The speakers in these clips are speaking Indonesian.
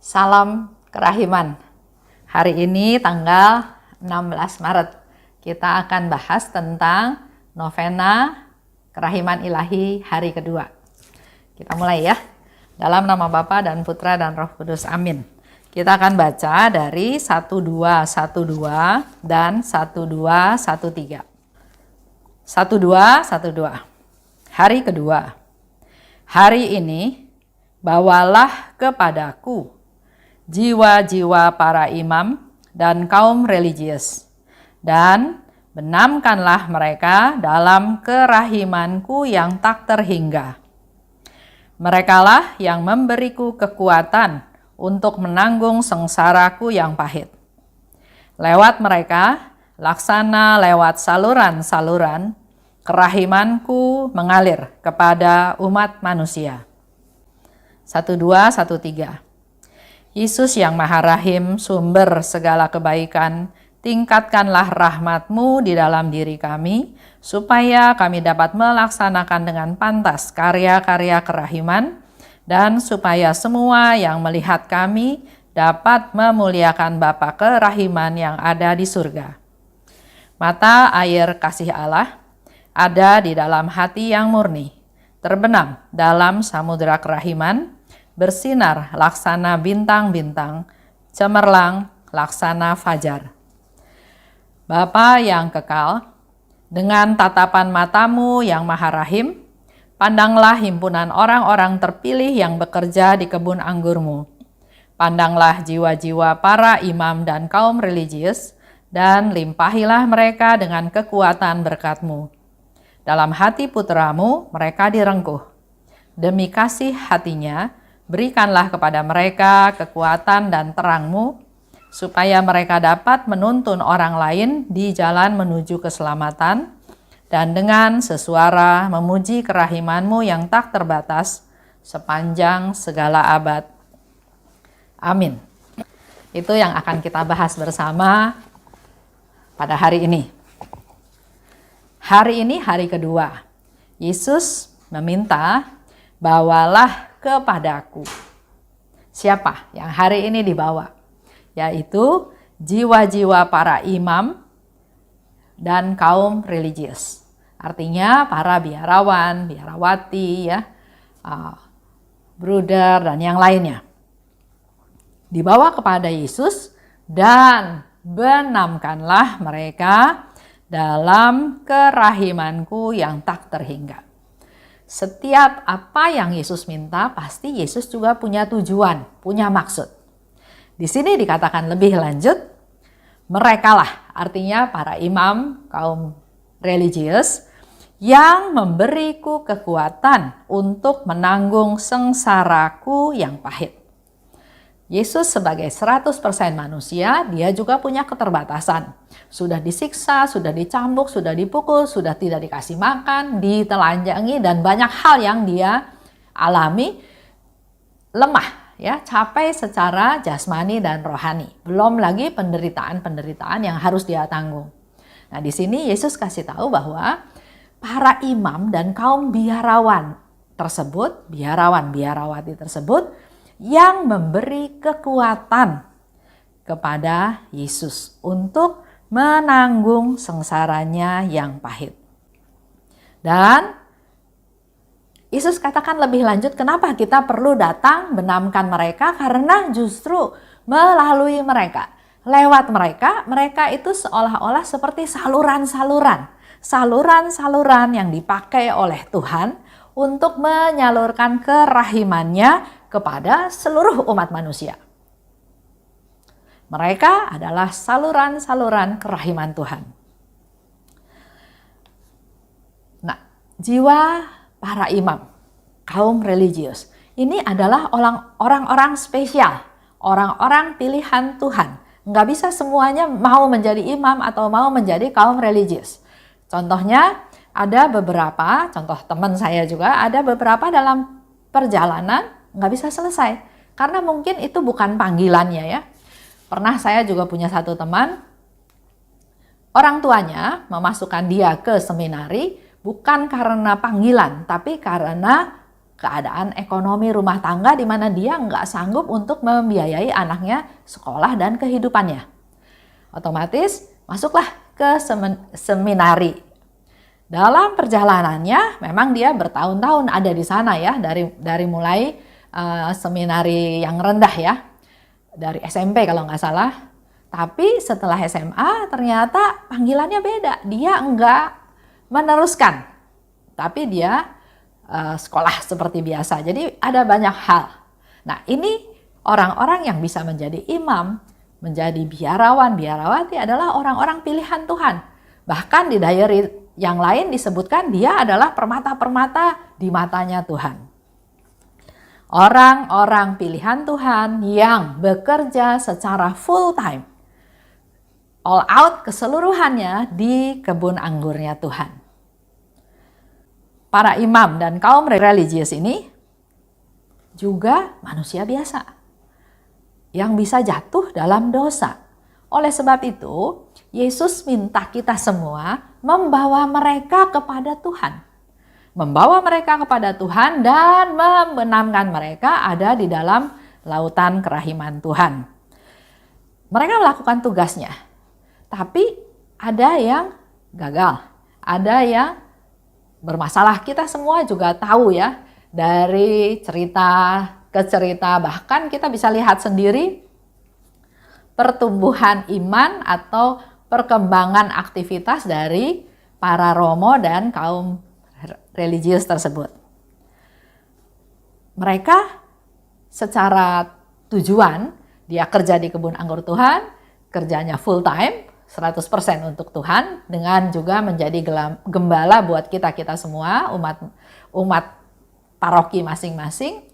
Salam kerahiman. Hari ini tanggal 16 Maret. Kita akan bahas tentang novena kerahiman ilahi hari kedua. Kita mulai ya. Dalam nama Bapa dan Putra dan Roh Kudus. Amin. Kita akan baca dari 1212 dan 1213. 1212. Hari kedua. Hari ini bawalah kepadaku jiwa-jiwa para imam dan kaum religius, dan benamkanlah mereka dalam kerahimanku yang tak terhingga. Merekalah yang memberiku kekuatan untuk menanggung sengsaraku yang pahit. Lewat mereka, laksana lewat saluran-saluran, kerahimanku mengalir kepada umat manusia. 1213. Yesus yang Maha Rahim, sumber segala kebaikan, tingkatkanlah rahmat-Mu di dalam diri kami, supaya kami dapat melaksanakan dengan pantas karya-karya kerahiman, dan supaya semua yang melihat kami dapat memuliakan Bapa kerahiman yang ada di surga. Mata air kasih Allah ada di dalam hati yang murni, terbenam dalam samudera kerahiman, bersinar laksana bintang-bintang, cemerlang laksana fajar. Bapa yang kekal, dengan tatapan matamu yang maha rahim, pandanglah himpunan orang-orang terpilih yang bekerja di kebun anggurmu. Pandanglah jiwa-jiwa para imam dan kaum religius, dan limpahilah mereka dengan kekuatan berkat-Mu. Dalam hati putramu mereka direngkuh. Demi kasih hatinya, berikanlah kepada mereka kekuatan dan terang-Mu, supaya mereka dapat menuntun orang lain di jalan menuju keselamatan, dan dengan sesuara memuji kerahiman-Mu yang tak terbatas sepanjang segala abad. Amin. Itu yang akan kita bahas bersama pada hari ini. Hari ini hari kedua. Yesus meminta, bawalah kepadaku. Siapa yang hari ini dibawa? Yaitu jiwa-jiwa para imam dan kaum religius. Artinya para biarawan, biarawati, bruder dan yang lainnya. Dibawa kepada Yesus dan benamkanlah mereka dalam kerahimanku yang tak terhingga. Setiap apa yang Yesus minta, pasti Yesus juga punya tujuan, punya maksud. Di sini dikatakan lebih lanjut, merekalah, artinya para imam, kaum religius, yang memberiku kekuatan untuk menanggung sengsaraku yang pahit. Yesus sebagai 100% manusia, dia juga punya keterbatasan. Sudah disiksa, sudah dicambuk, sudah dipukul, sudah tidak dikasih makan, ditelanjangi, dan banyak hal yang dia alami. Lemah, ya, capek secara jasmani dan rohani. Belum lagi penderitaan-penderitaan yang harus dia tanggung. Nah, di sini Yesus kasih tahu bahwa para imam dan kaum biarawan tersebut, biarawan-biarawati tersebut, yang memberi kekuatan kepada Yesus untuk menanggung sengsaranya yang pahit. Dan Yesus katakan lebih lanjut, kenapa kita perlu datang benamkan mereka? Karena justru melalui mereka, lewat mereka, mereka itu seolah-olah seperti saluran-saluran yang dipakai oleh Tuhan untuk menyalurkan kerahimannya kepada seluruh umat manusia. Mereka adalah saluran-saluran kerahiman Tuhan. Nah, jiwa para imam, kaum religius, ini adalah orang-orang spesial, orang-orang pilihan Tuhan. Nggak bisa semuanya mau menjadi imam atau mau menjadi kaum religius. Contohnya, ada beberapa, contoh teman saya juga, ada beberapa dalam perjalanan nggak bisa selesai karena mungkin itu bukan panggilannya ya. Pernah saya juga punya satu teman, orang tuanya memasukkan dia ke seminari bukan karena panggilan, tapi karena keadaan ekonomi rumah tangga di mana dia nggak sanggup untuk membiayai anaknya sekolah dan kehidupannya. Otomatis masuklah ke seminari. Dalam perjalanannya memang dia bertahun-tahun ada di sana ya, dari mulai seminari yang rendah ya, dari SMP kalau nggak salah. Tapi setelah SMA ternyata panggilannya beda, dia enggak meneruskan, tapi dia sekolah seperti biasa. Jadi ada banyak hal. Nah, ini orang-orang yang bisa menjadi imam, menjadi biarawan, biarawati adalah orang-orang pilihan Tuhan. Bahkan di diary yang lain disebutkan dia adalah permata-permata di matanya Tuhan. Orang-orang pilihan Tuhan yang bekerja secara full time, all out keseluruhannya di kebun anggurnya Tuhan. Para imam dan kaum religius ini juga manusia biasa yang bisa jatuh dalam dosa. Oleh sebab itu, Yesus minta kita semua membawa mereka kepada Tuhan. Membawa mereka kepada Tuhan dan membenamkan mereka ada di dalam lautan kerahiman Tuhan. Mereka melakukan tugasnya, tapi ada yang gagal, ada yang bermasalah. Kita semua juga tahu ya, dari cerita ke cerita, bahkan kita bisa lihat sendiri pertumbuhan iman atau perkembangan aktivitas dari para romo dan kaum religius tersebut. Mereka secara tujuan, dia kerja di kebun anggur Tuhan, kerjanya full time, 100% untuk Tuhan, dengan juga menjadi gembala buat kita semua, umat paroki masing-masing.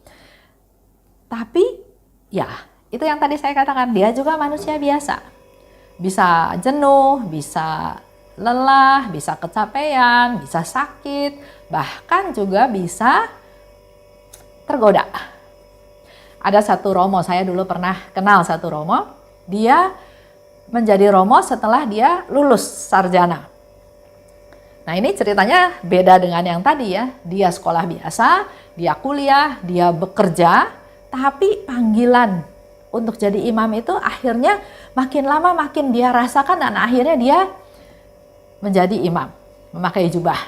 Tapi ya, itu yang tadi saya katakan, dia juga manusia biasa. Bisa jenuh, bisa lelah, bisa kecapean, bisa sakit, bahkan juga bisa tergoda. Ada satu romo, saya dulu pernah kenal satu romo, dia menjadi romo setelah dia lulus sarjana. Nah, ini ceritanya beda dengan yang tadi ya. Dia sekolah biasa, dia kuliah, dia bekerja, tapi panggilan untuk jadi imam itu akhirnya makin lama makin dia rasakan, dan akhirnya dia menjadi imam, memakai jubah.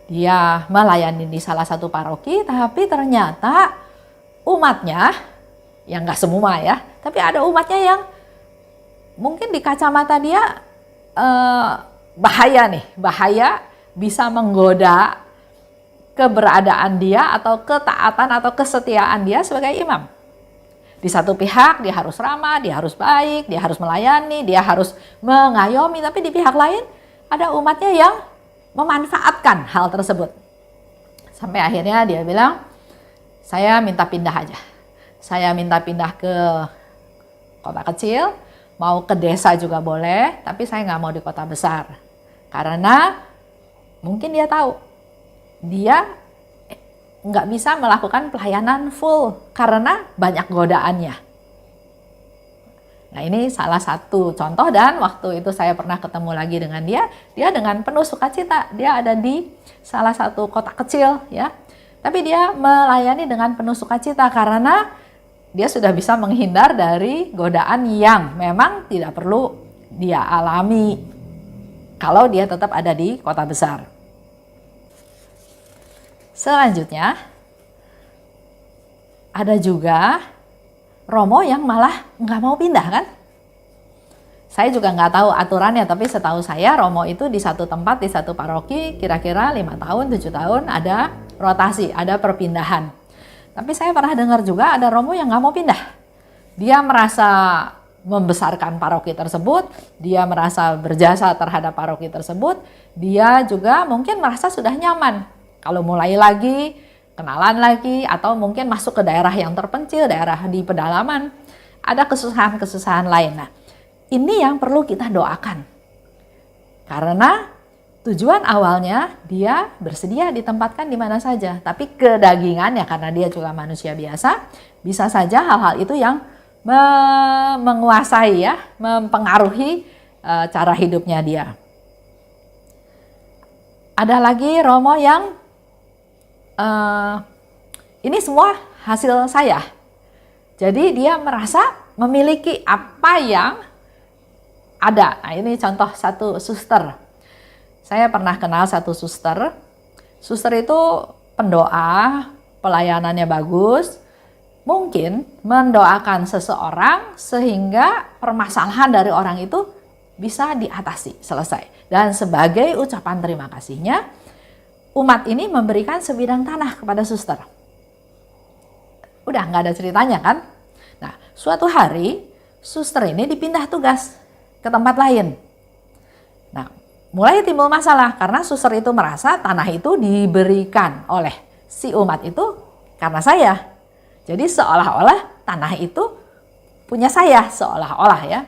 Dia melayani di salah satu paroki, tapi ternyata umatnya, yang nggak semua ya, tapi ada umatnya yang mungkin di kacamata dia bahaya bisa menggoda keberadaan dia atau ketaatan atau kesetiaan dia sebagai imam. Di satu pihak dia harus ramah, dia harus baik, dia harus melayani, dia harus mengayomi, tapi di pihak lain ada umatnya yang memanfaatkan hal tersebut. Sampai akhirnya dia bilang, saya minta pindah aja. Saya minta pindah ke kota kecil, mau ke desa juga boleh, tapi saya nggak mau di kota besar. Karena mungkin dia tahu, dia nggak bisa melakukan pelayanan full karena banyak godaannya. Nah, ini salah satu contoh, dan waktu itu saya pernah ketemu lagi dengan dia dengan penuh sukacita. Dia ada di salah satu kota kecil ya, tapi dia melayani dengan penuh sukacita karena dia sudah bisa menghindar dari godaan yang memang tidak perlu dia alami kalau dia tetap ada di kota besar. Selanjutnya, ada juga romo yang malah nggak mau pindah kan? Saya juga nggak tahu aturannya, tapi setahu saya romo itu di satu tempat, di satu paroki, kira-kira 5 tahun, 7 tahun ada rotasi, ada perpindahan. Tapi saya pernah dengar juga ada romo yang nggak mau pindah. Dia merasa membesarkan paroki tersebut, dia merasa berjasa terhadap paroki tersebut, dia juga mungkin merasa sudah nyaman. Kalau mulai lagi, kenalan lagi, atau mungkin masuk ke daerah yang terpencil, daerah di pedalaman, ada kesusahan-kesusahan lain. Nah, ini yang perlu kita doakan. Karena tujuan awalnya dia bersedia ditempatkan di mana saja, tapi kedagingannya karena dia juga manusia biasa, bisa saja hal-hal itu yang menguasai ya, mempengaruhi cara hidupnya dia. Ada lagi romo yang ini semua hasil saya. Jadi dia merasa memiliki apa yang ada. Nah, ini contoh satu suster. Saya pernah kenal satu suster. Suster itu pendoa, pelayanannya bagus. Mungkin mendoakan seseorang sehingga permasalahan dari orang itu bisa diatasi, selesai. Dan sebagai ucapan terima kasihnya, umat ini memberikan sebidang tanah kepada suster. Udah nggak ada ceritanya kan? Nah, suatu hari suster ini dipindah tugas ke tempat lain. Nah, mulai timbul masalah karena suster itu merasa tanah itu diberikan oleh si umat itu karena saya. Jadi seolah-olah tanah itu punya saya, seolah-olah ya.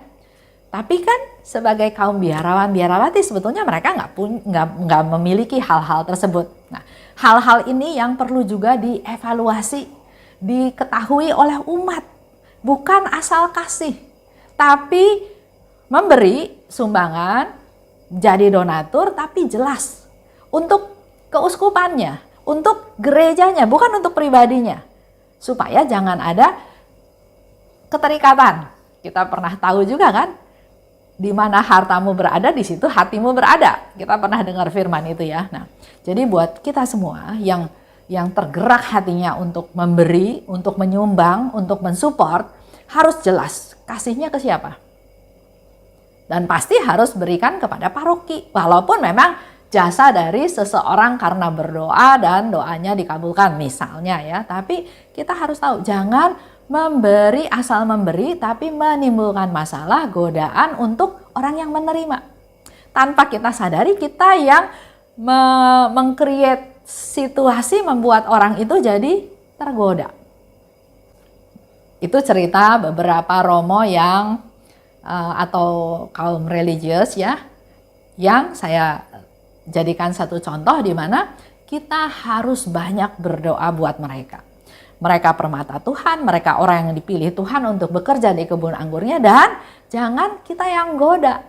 Tapi kan sebagai kaum biarawan-biarawati sebetulnya mereka nggak memiliki hal-hal tersebut. Nah, hal-hal ini yang perlu juga dievaluasi, diketahui oleh umat. Bukan asal kasih, tapi memberi sumbangan, jadi donatur, tapi jelas untuk keuskupannya, untuk gerejanya, bukan untuk pribadinya. Supaya jangan ada keterikatan. Kita pernah tahu juga kan, di mana hartamu berada, di situ hatimu berada. Kita pernah dengar firman itu ya. Nah, jadi buat kita semua yang tergerak hatinya untuk memberi, untuk menyumbang, untuk mensupport, harus jelas kasihnya ke siapa. Dan pasti harus berikan kepada paroki. Walaupun memang jasa dari seseorang karena berdoa dan doanya dikabulkan misalnya ya. Tapi kita harus tahu, jangan memberi asal memberi tapi menimbulkan masalah, godaan untuk orang yang menerima. Tanpa kita sadari kita yang meng-create situasi membuat orang itu jadi tergoda. Itu cerita beberapa romo yang atau kaum religius ya, yang saya jadikan satu contoh di mana kita harus banyak berdoa buat mereka. Mereka permata Tuhan, mereka orang yang dipilih Tuhan untuk bekerja di kebun anggurnya, dan jangan kita yang goda.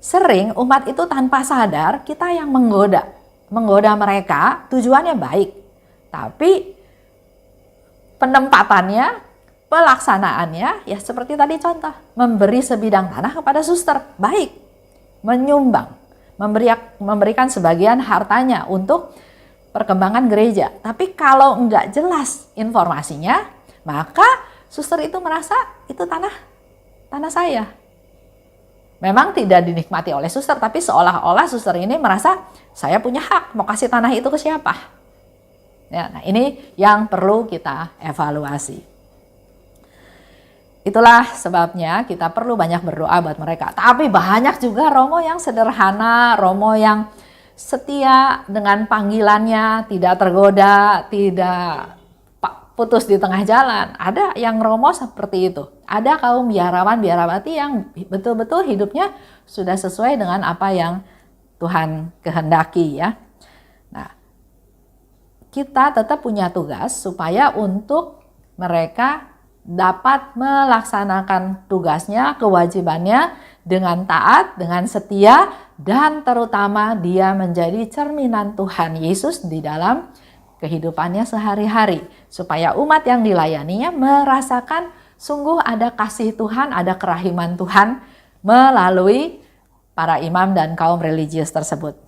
Sering umat itu tanpa sadar kita yang menggoda mereka, tujuannya baik. Tapi penempatannya, pelaksanaannya ya seperti tadi contoh, memberi sebidang tanah kepada suster, baik. Menyumbang, memberikan sebagian hartanya untuk perkembangan gereja. Tapi kalau enggak jelas informasinya, maka suster itu merasa itu tanah saya. Memang tidak dinikmati oleh suster, tapi seolah-olah suster ini merasa saya punya hak mau kasih tanah itu ke siapa. Ya, nah ini yang perlu kita evaluasi. Itulah sebabnya kita perlu banyak berdoa buat mereka. Tapi banyak juga romo yang sederhana, romo yang setia dengan panggilannya, tidak tergoda, tidak putus di tengah jalan. Ada yang romo seperti itu. Ada kaum biarawan-biarawati yang betul-betul hidupnya sudah sesuai dengan apa yang Tuhan kehendaki ya. Nah, kita tetap punya tugas supaya untuk mereka dapat melaksanakan tugasnya, kewajibannya dengan taat, dengan setia, dan terutama dia menjadi cerminan Tuhan Yesus di dalam kehidupannya sehari-hari. Supaya umat yang dilayaninya merasakan sungguh ada kasih Tuhan, ada kerahiman Tuhan melalui para imam dan kaum religius tersebut.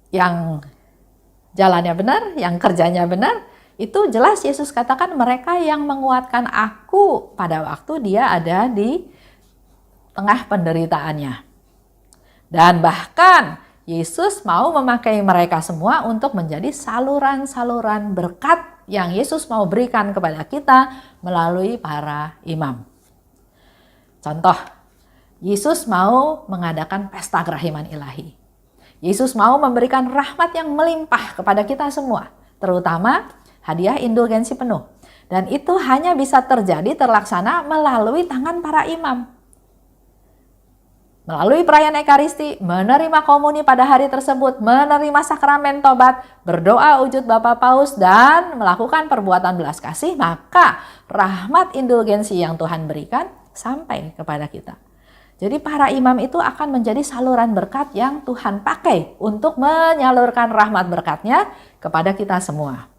Yang jalannya benar, yang kerjanya benar, itu jelas Yesus katakan mereka yang menguatkan aku pada waktu dia ada di tengah penderitaannya. Dan bahkan Yesus mau memakai mereka semua untuk menjadi saluran-saluran berkat yang Yesus mau berikan kepada kita melalui para imam. Contoh, Yesus mau mengadakan pesta kerahiman ilahi. Yesus mau memberikan rahmat yang melimpah kepada kita semua, terutama hadiah indulgensi penuh. Dan itu hanya bisa terjadi, terlaksana melalui tangan para imam. Melalui perayaan Ekaristi, menerima komuni pada hari tersebut, menerima sakramen tobat, berdoa wujud Bapa Paus, dan melakukan perbuatan belas kasih, maka rahmat indulgensi yang Tuhan berikan sampai kepada kita. Jadi para imam itu akan menjadi saluran berkat yang Tuhan pakai untuk menyalurkan rahmat berkatnya kepada kita semua.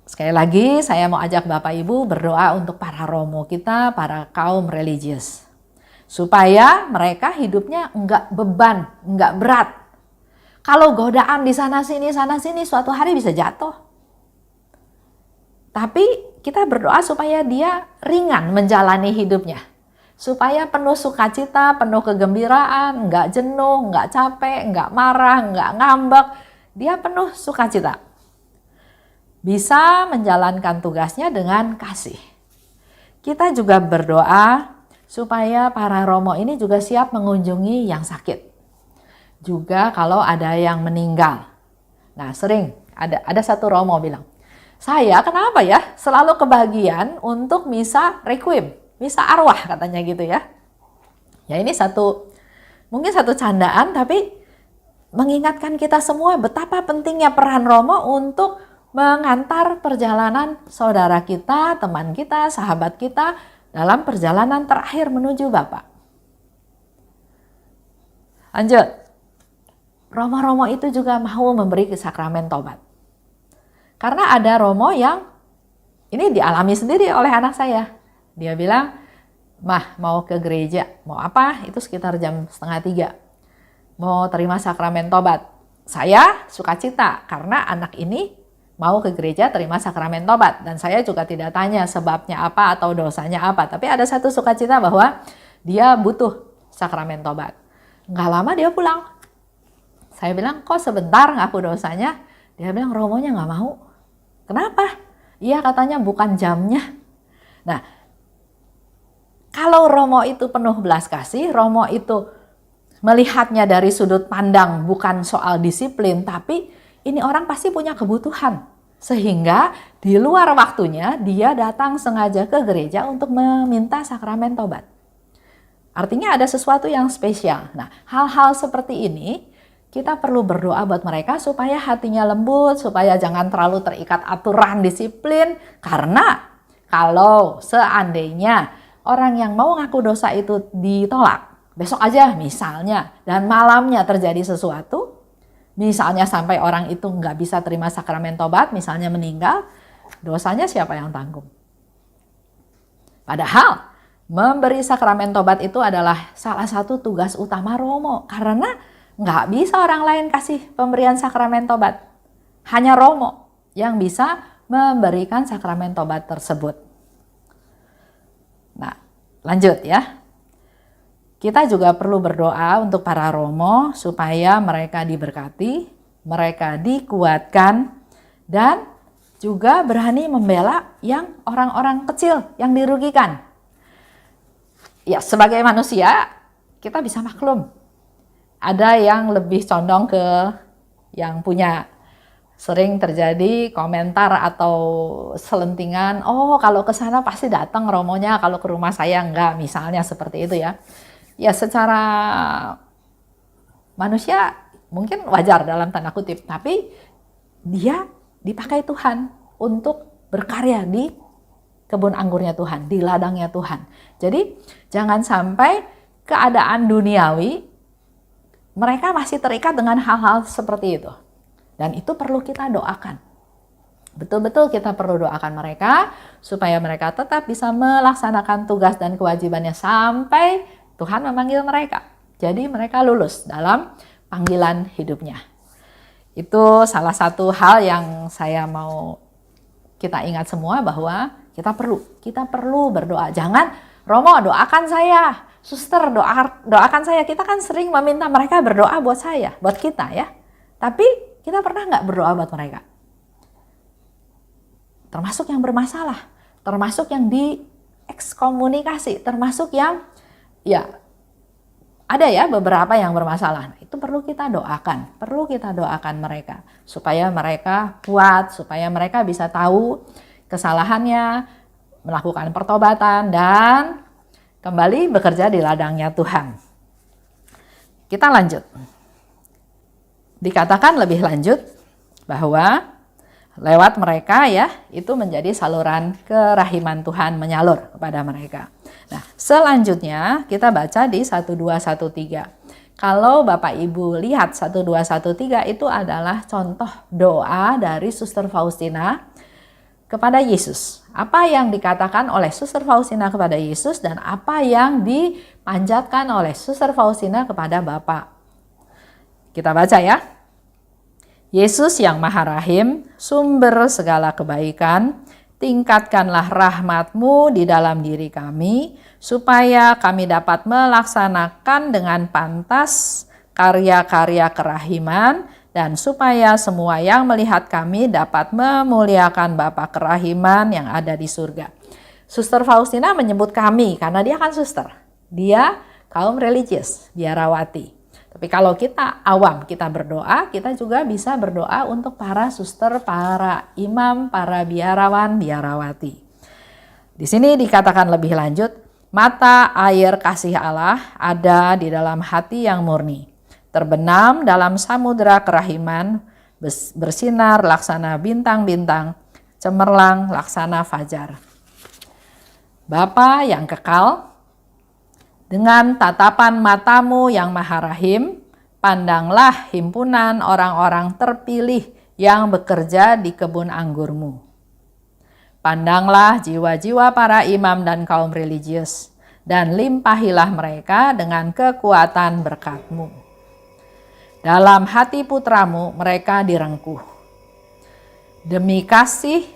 Sekali lagi saya mau ajak Bapak Ibu berdoa untuk para romo kita, para kaum religius. Supaya mereka hidupnya enggak beban, enggak berat. Kalau godaan di sana sini suatu hari bisa jatuh. Tapi kita berdoa supaya dia ringan menjalani hidupnya. Supaya penuh sukacita, penuh kegembiraan, enggak jenuh, enggak capek, enggak marah, enggak ngambek. Dia penuh sukacita. Bisa menjalankan tugasnya dengan kasih. Kita juga berdoa supaya para romo ini juga siap mengunjungi yang sakit. Juga kalau ada yang meninggal. Nah, sering ada satu romo bilang, "Saya kenapa ya selalu kebagian untuk misa requiem, misa arwah," katanya gitu ya. Ya ini mungkin satu candaan, tapi mengingatkan kita semua betapa pentingnya peran romo untuk mengantar perjalanan saudara kita, teman kita, sahabat kita dalam perjalanan terakhir menuju Bapa. Lanjut. Romo-romo itu juga mau memberi sakramen tobat. Karena ada romo yang ini dialami sendiri oleh anak saya. Dia bilang, "Mah, mau ke gereja." Mau apa? Itu sekitar jam 2:30. Mau terima sakramen tobat. Saya sukacita karena anak ini mau ke gereja terima sakramen tobat. Dan saya juga tidak tanya sebabnya apa atau dosanya apa. Tapi ada satu sukacita bahwa dia butuh sakramen tobat. Nggak lama dia pulang. Saya bilang, "Kok sebentar ngaku dosanya?" Dia bilang, "Romonya nggak mau." "Kenapa?" "Iya, katanya bukan jamnya." Nah, kalau romo itu penuh belas kasih, romo itu melihatnya dari sudut pandang bukan soal disiplin, tapi ini orang pasti punya kebutuhan. Sehingga di luar waktunya dia datang sengaja ke gereja untuk meminta sakramen tobat. Artinya ada sesuatu yang spesial. Nah, hal-hal seperti ini kita perlu berdoa buat mereka supaya hatinya lembut, supaya jangan terlalu terikat aturan disiplin. Karena kalau seandainya orang yang mau ngaku dosa itu ditolak, besok aja misalnya, dan malamnya terjadi sesuatu, misalnya sampai orang itu nggak bisa terima sakramen tobat, misalnya meninggal, dosanya siapa yang tanggung? Padahal memberi sakramen tobat itu adalah salah satu tugas utama romo. Karena nggak bisa orang lain kasih pemberian sakramen tobat. Hanya romo yang bisa memberikan sakramen tobat tersebut. Nah, lanjut ya. Kita juga perlu berdoa untuk para romo supaya mereka diberkati, mereka dikuatkan, dan juga berani membela yang orang-orang kecil yang dirugikan. Ya, sebagai manusia kita bisa maklum. Ada yang lebih condong ke yang punya. Sering terjadi komentar atau selentingan, "Oh, kalau ke sana pasti datang romonya, kalau ke rumah saya enggak," misalnya seperti itu ya. Ya, secara manusia mungkin wajar dalam tanda kutip, tapi dia dipakai Tuhan untuk berkarya di kebun anggurnya Tuhan, di ladangnya Tuhan. Jadi jangan sampai keadaan duniawi mereka masih terikat dengan hal-hal seperti itu. Dan itu perlu kita doakan. Betul-betul kita perlu doakan mereka supaya mereka tetap bisa melaksanakan tugas dan kewajibannya sampai Tuhan memanggil mereka. Jadi mereka lulus dalam panggilan hidupnya. Itu salah satu hal yang saya mau kita ingat semua, bahwa kita perlu berdoa. Jangan, "Romo doakan saya, suster doakan saya." Kita kan sering meminta mereka berdoa buat saya, buat kita ya. Tapi kita pernah nggak berdoa buat mereka? Termasuk yang bermasalah, termasuk yang diekskomunikasi, termasuk yang ya ada ya beberapa yang bermasalah. Nah, itu perlu kita doakan mereka supaya mereka kuat, supaya mereka bisa tahu kesalahannya, melakukan pertobatan, dan kembali bekerja di ladangnya Tuhan. Kita lanjut. Dikatakan lebih lanjut bahwa lewat mereka ya, itu menjadi saluran kerahiman Tuhan menyalur kepada mereka. Nah, Selanjutnya kita baca di 1213. Kalau Bapak Ibu lihat 1213 itu adalah contoh doa dari Suster Faustina kepada Yesus. Apa yang dikatakan oleh Suster Faustina kepada Yesus dan apa yang dipanjatkan oleh Suster Faustina kepada Bapa. Kita baca ya. Yesus yang Maha Rahim, sumber segala kebaikan, tingkatkanlah rahmat-Mu di dalam diri kami, supaya kami dapat melaksanakan dengan pantas karya-karya kerahiman, dan supaya semua yang melihat kami dapat memuliakan Bapa kerahiman yang ada di surga. Suster Faustina menyebut kami karena dia kan suster. Dia kaum religius, biarawati. Tapi kalau kita awam, kita berdoa, kita juga bisa berdoa untuk para suster, para imam, para biarawan, biarawati. Di sini dikatakan lebih lanjut, mata air kasih Allah ada di dalam hati yang murni, terbenam dalam samudera kerahiman, bersinar laksana bintang-bintang, cemerlang laksana fajar. Bapa yang kekal, dengan tatapan mata-Mu yang Maha Rahim, pandanglah himpunan orang-orang terpilih yang bekerja di kebun anggur-Mu. Pandanglah jiwa-jiwa para imam dan kaum religius, dan limpahilah mereka dengan kekuatan berkat-Mu. Dalam hati putra-Mu mereka direngkuh. Demi kasih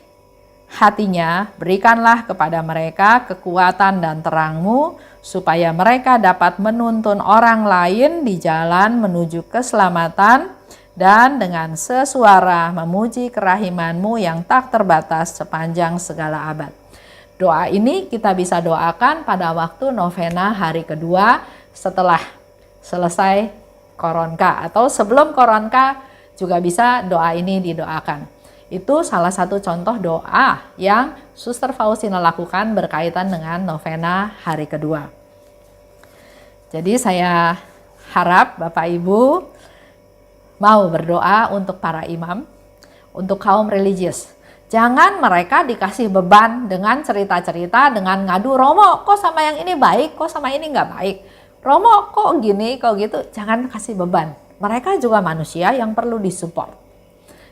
hatinya, berikanlah kepada mereka kekuatan dan terang-Mu, supaya mereka dapat menuntun orang lain di jalan menuju keselamatan, dan dengan sesuara memuji kerahiman-Mu yang tak terbatas sepanjang segala abad. Doa ini kita bisa doakan pada waktu novena hari kedua setelah selesai Koronka, atau sebelum Koronka juga bisa doa ini didoakan. Itu salah satu contoh doa yang Suster Faustina lakukan berkaitan dengan novena hari kedua. Jadi saya harap Bapak Ibu mau berdoa untuk para imam, untuk kaum religius. Jangan mereka dikasih beban dengan cerita-cerita, dengan ngadu, Romo kok sama yang ini baik, kok sama ini nggak baik. Romo kok gini, kok gitu. Jangan kasih beban. Mereka juga manusia yang perlu disupport.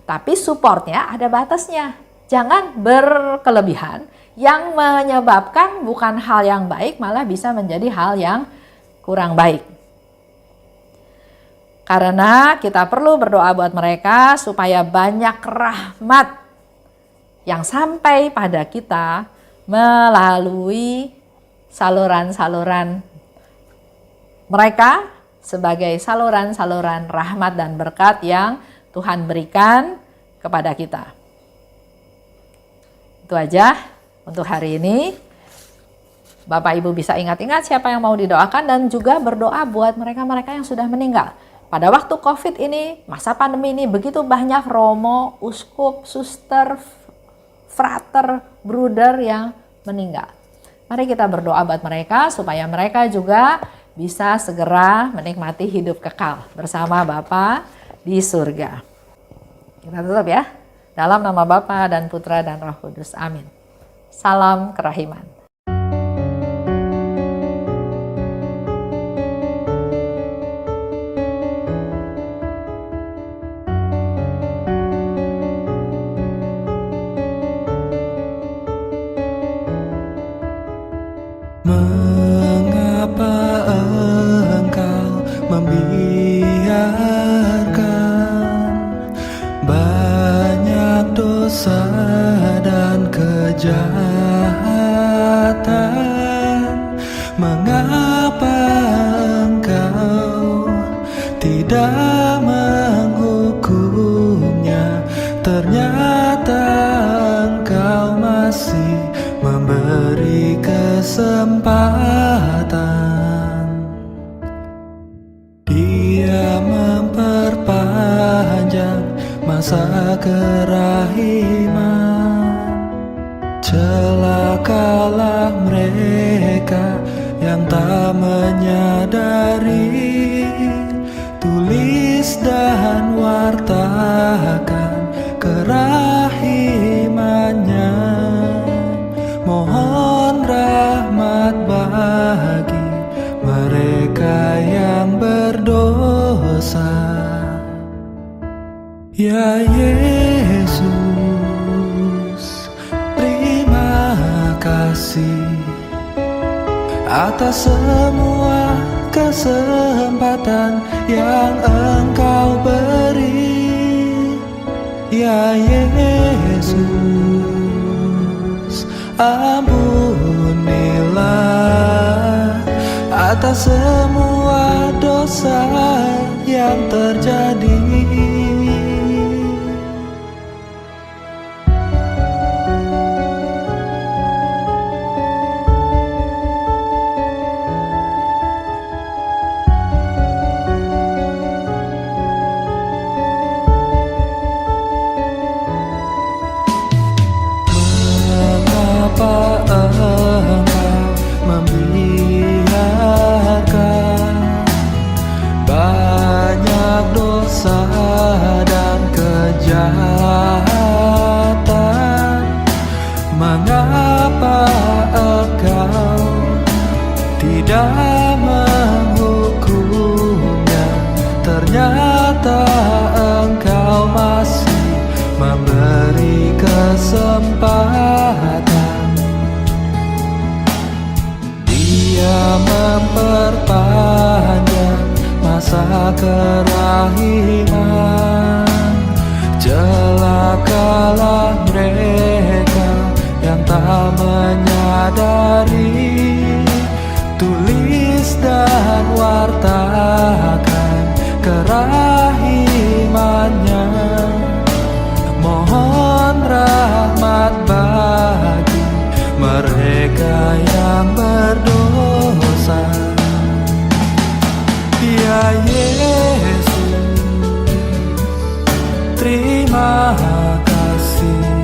Tapi supportnya ada batasnya. Jangan berkelebihan yang menyebabkan bukan hal yang baik malah bisa menjadi hal yang kurang baik. Karena kita perlu berdoa buat mereka supaya banyak rahmat yang sampai pada kita melalui saluran-saluran mereka sebagai saluran-saluran rahmat dan berkat yang Tuhan berikan kepada kita. Itu aja untuk hari ini. Bapak Ibu bisa ingat-ingat siapa yang mau didoakan dan juga berdoa buat mereka-mereka yang sudah meninggal. Pada waktu COVID ini, masa pandemi ini, begitu banyak romo, uskup, suster, frater, bruder yang meninggal. Mari kita berdoa buat mereka supaya mereka juga bisa segera menikmati hidup kekal bersama Bapa di surga. Kita tutup ya. Dalam nama Bapa dan Putra dan Roh Kudus. Amin. Salam kerahiman. Mengapa engkau membiarkan banyak dosa dan kejahatan? Mengapa engkau tidak menghukumnya? Ternyata engkau masih memberi kesempatan. Dia memperpanjang masa kerahiman. Celakalah mereka yang tak menyadari. Tulis dan wartakan kerahimannya. Mohon rahmat Bapa kasih, atas semua kesempatan yang Engkau beri. Ya Yesus, ampunilah atas semua dosa yang terjadi. Mengapa Engkau membiarkan banyak dosa dan kejahatan? Mengapa Engkau tidak menghukumnya? Ternyata Engkau masih memberi kesempatan. Dia memperpanjang masa kerahiman. Celakalah mereka yang tak menyadari. Tulis dan wartakan kerahimannya. Mohon rahmat bagi mereka yang berdosa. Ya Yesus, terima kasih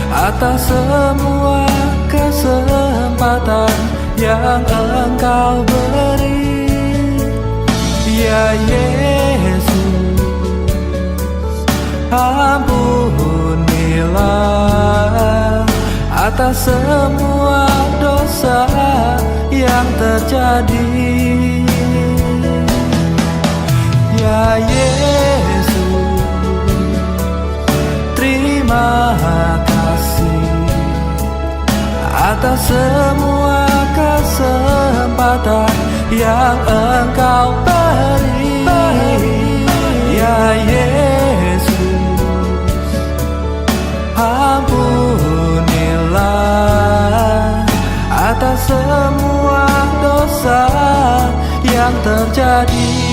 atas semua kesempatan yang Engkau beri. Ya Yesus, ampunilah atas semua dosa yang terjadi. Ya Yesus, terima kasih atas semua kesempatan yang Engkau beri. Ya Yesus, ampunilah atas semua dosa yang terjadi.